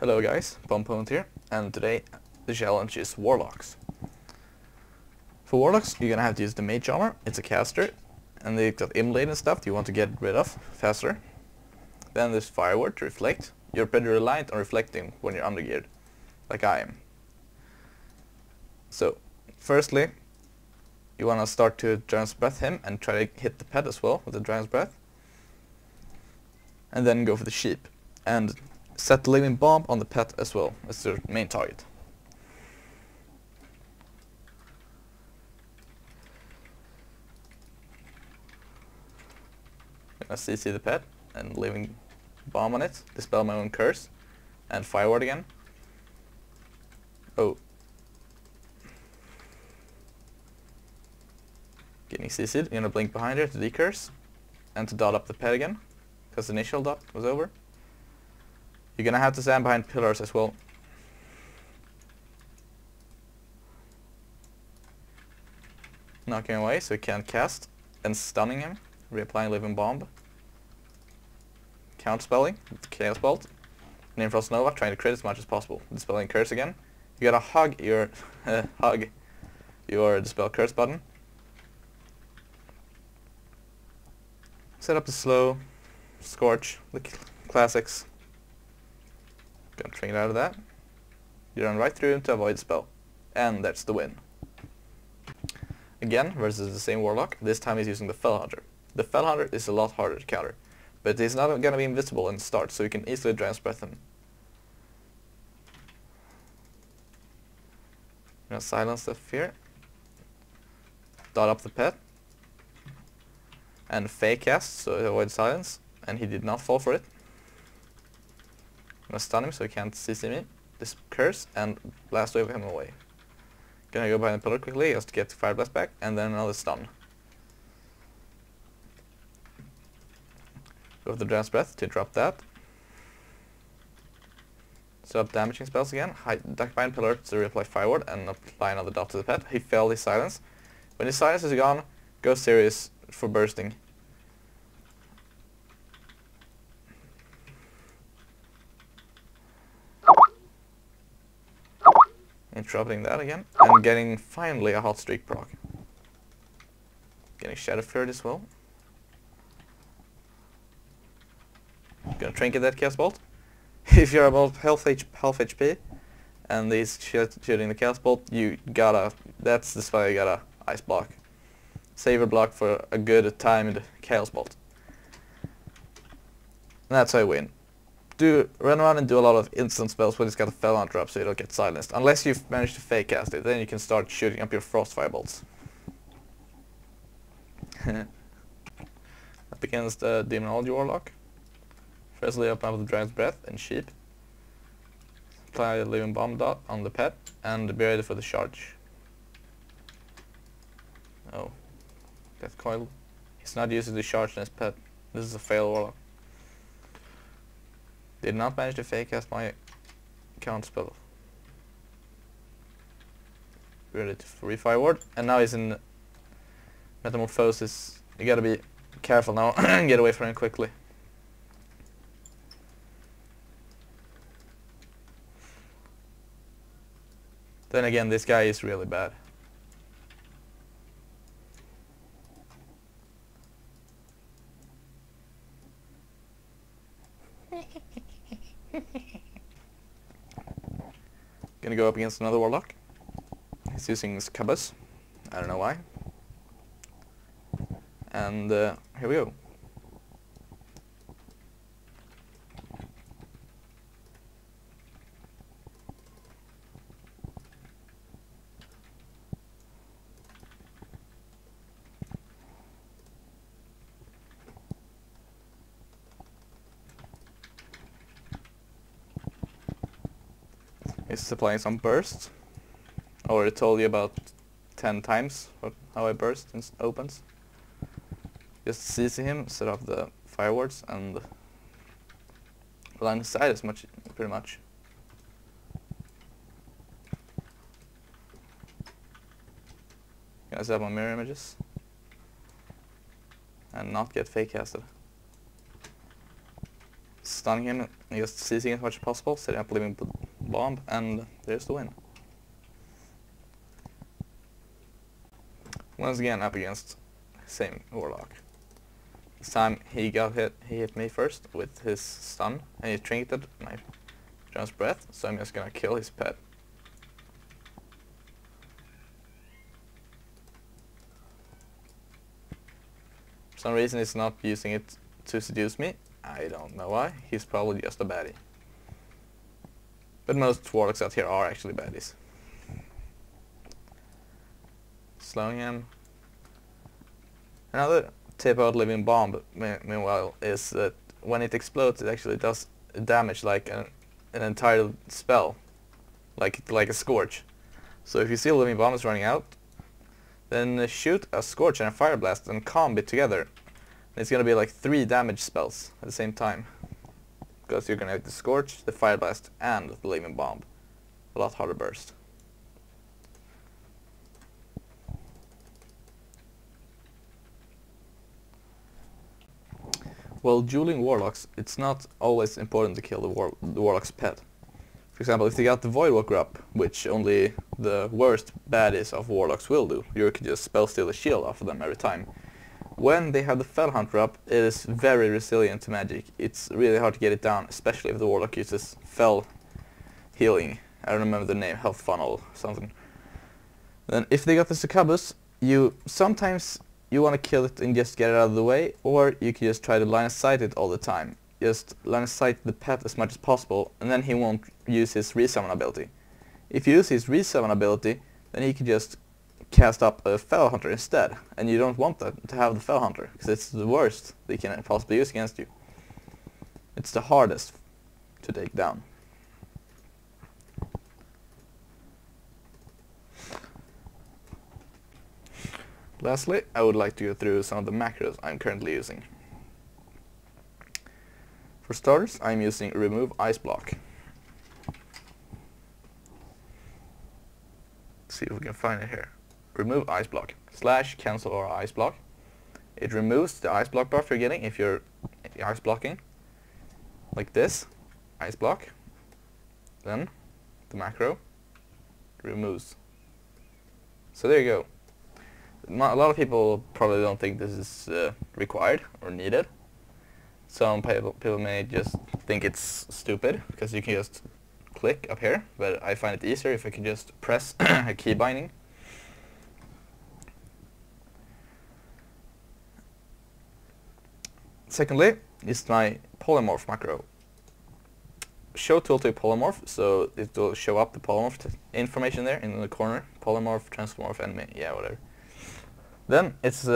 Hello guys, Pompwnt here, and today the challenge is warlocks. For warlocks, you're gonna have to use the mage armor. It's a caster, and they've got immolate and stuff you want to get rid of faster. Then there's fireward to reflect. You're pretty reliant on reflecting when you're undergeared, like I am. So, firstly, you wanna start to Dragon's Breath him and try to hit the pet as well with the Dragon's Breath. And then go for the sheep. And set the living bomb on the pet as well as their main target. Gonna CC the pet and living bomb on it, dispel my own curse, and fireward again. Oh. Getting CC'd, you're gonna blink behind her to decurse, and to dot up the pet again, because the initial dot was over. You're gonna have to stand behind pillars as well. Knocking away so he can't cast, and stunning him, reapplying living bomb. Counterspelling with the Chaos Bolt. Nimfrost Nova, trying to crit as much as possible. Dispelling curse again. You gotta hug your dispel curse button. Set up the slow, scorch, the classics. Gonna train out of that. You run right through him to avoid the spell. And that's the win. Again, versus the same warlock, this time he's using the Fell Hunter. The Fell Hunter is a lot harder to counter, but he's not gonna be invisible in the start, so you can easily Dragon's Breath him. Gonna silence the fear. Dot up the pet. And fake cast, so it avoids silence, and he did not fall for it. I'm gonna stun him so he can't CC me. This curse and blast wave him away. Gonna go behind the pillar quickly just to get Fire Blast back, and then another stun. Go with the Dragon's Breath to interrupt that. Set up damaging spells again. Duck behind pillar to reapply fireward and apply another dot to the pet. He failed his silence. When his silence is gone, go serious for bursting. Interrupting that again, and getting finally a hot streak proc. Getting Shadow Flurried as well. Gonna trinket that Chaos Bolt. If you're about half HP, and he's shooting the Chaos Bolt, you gotta, that's the spell you gotta Ice Block. Saver block for a good timed Chaos Bolt. And that's how you win. Run around and do a lot of instant spells when it's got a Fell Hunter up so you don't get silenced. Unless you've managed to fake cast it, then you can start shooting up your Frost Firebolts. Up against the Demonology Warlock. Firstly open up the Dragon's Breath and Sheep. Apply a Living Bomb dot on the pet and be ready for the charge. Oh. Death Coil. He's not using the charge in his pet. This is a fail Warlock. Did not manage to fake cast my counter spell. Ready to re-fireward, and now he's in Metamorphosis. You gotta be careful now and get away from him quickly. Then again, this guy is really bad. Gonna go up against another warlock. He's using his Cubus. I don't know why. And here we go. He's applying some burst. I already told you about 10 times how I burst and opens. Just CC him, set up the fireworks, and line of sight pretty much. Gonna set up my mirror images. and not get fake casted. stunning him and just seizing as much as possible, setting up living bomb, and there's the win. Once again up against same warlock. This time he hit me first with his stun, and he trinketed my John's breath, so I'm just gonna kill his pet. For some reason he's not using it to seduce me. I don't know why. He's probably just a baddie. But most warlocks out here are actually baddies. Slowing him. Another tip about living bomb, meanwhile, is that when it explodes, it actually does damage like an entire spell, like a scorch. So if you see a living bomb is running out, then shoot a scorch and a fire blast and combo it together. And it's gonna be like 3 damage spells at the same time, because you're gonna have the scorch, the fire blast, and the living bomb. A lot harder burst. While dueling warlocks, it's not always important to kill the warlock's pet. For example, if you got the Voidwalker up, which only the worst baddies of warlocks will do, you can just spell steal a shield off of them every time. When they have the Fell Hunter up, it is very resilient to magic. It's really hard to get it down, especially if the warlock uses Fell healing. I don't remember the name, health funnel or something. Then if they got the Succubus, sometimes you want to kill it and just get it out of the way, or you can just try to line of sight it all the time. Just line of sight the pet as much as possible, and then he won't use his resummon ability. If you use his resummon ability, then he can just cast up a Fell Hunter instead, and you don't want that to have the Fell Hunter, because it's the worst they can possibly use against you. It's the hardest to take down. Lastly, I would like to go through some of the macros I'm currently using. For starters, I'm using remove ice block. Let's see if we can find it here. Remove ice block. / cancel or ice block. It removes the ice block buff you're getting if you're ice blocking. Like this. Ice block. Then the macro removes. So there you go. A lot of people probably don't think this is required or needed. Some people may just think it's stupid because you can just click up here, but I find it easier if I can just press a key binding. Secondly is my polymorph macro. Show tool to polymorph, so it will show up the polymorph information there in the corner. Polymorph, transformorph, enemy, yeah, whatever. Then it's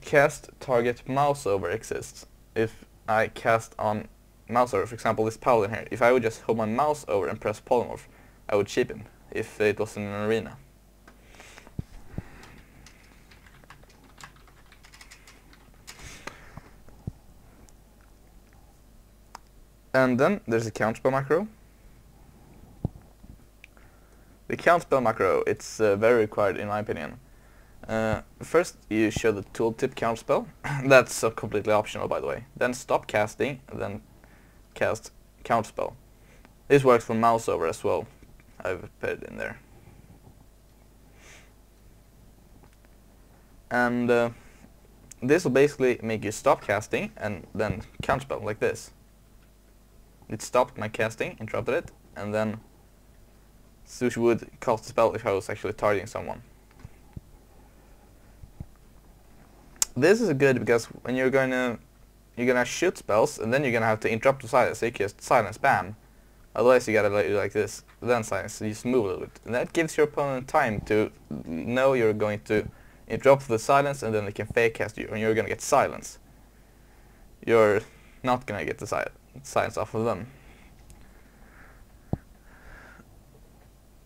cast target mouse over exists. If I cast on mouse over, for example this paladin here, if I would just hold my mouse over and press polymorph, I would cheap him if it was in an arena. And then there's a counterspell macro. The counterspell macro, it's very required in my opinion. First you show the tooltip counterspell. That's completely optional, by the way. Then stop casting, and then cast counterspell. This works for mouse over as well. I've put it in there. And this will basically make you stop casting and then counterspell like this. It stopped my casting, interrupted it, and then Sushi would cast the spell if I was actually targeting someone. This is good because when you're gonna shoot spells and then you're gonna have to interrupt the silence, so you can just silence spam. Otherwise you gotta do like this, then silence, so you just move a little bit. And that gives your opponent time to know you're going to interrupt the silence, and then they can fake cast you and you're gonna get silence. You're not gonna get the silence off of them.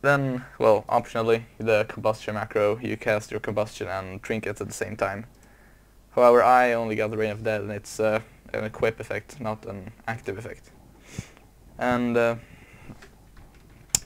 Then, well, optionally, the combustion macro, you cast your combustion and trinkets at the same time. However, I only got the Rain of Dead, and it's an equip effect, not an active effect. And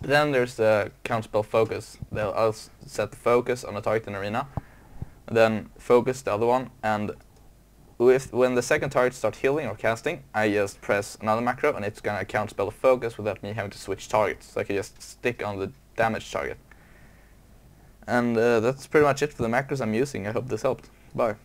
then there's the counterspell focus. I'll set the focus on a target in arena, and then focus the other one, and when the second target starts healing or casting, I just press another macro and it's gonna counterspell a focus without me having to switch targets. So I can just stick on the damage target. And that's pretty much it for the macros I'm using. I hope this helped. Bye.